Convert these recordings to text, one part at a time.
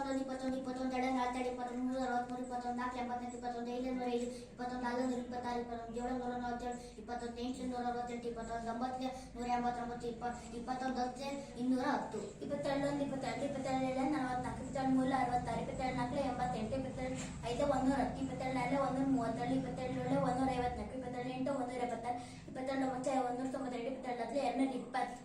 21 22 22 23 23 64 64 24 85 21 5 21 4 26 26 27 47 48 48 21 210 21 22 22 22 44 22 44 87 27 5 110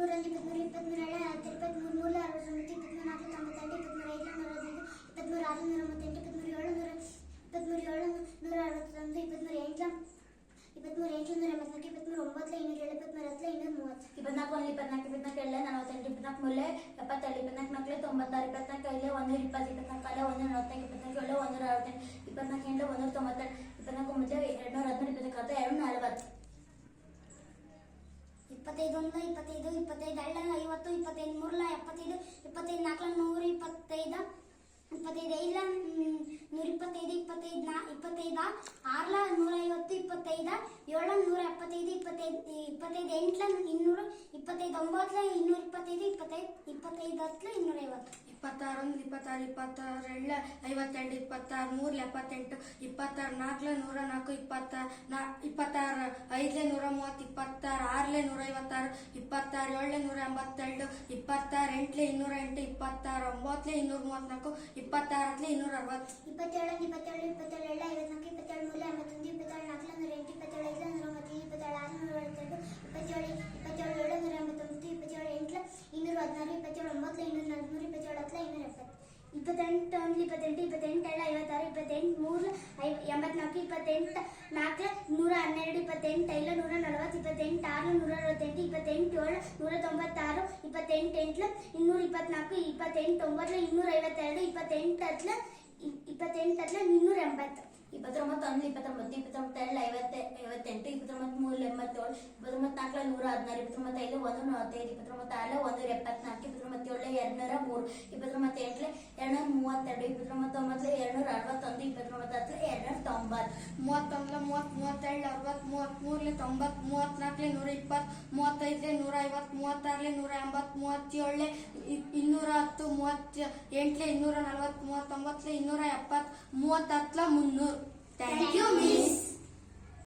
27 137 27 154 27 176 22 192 192 22 23 Thank you, Miss.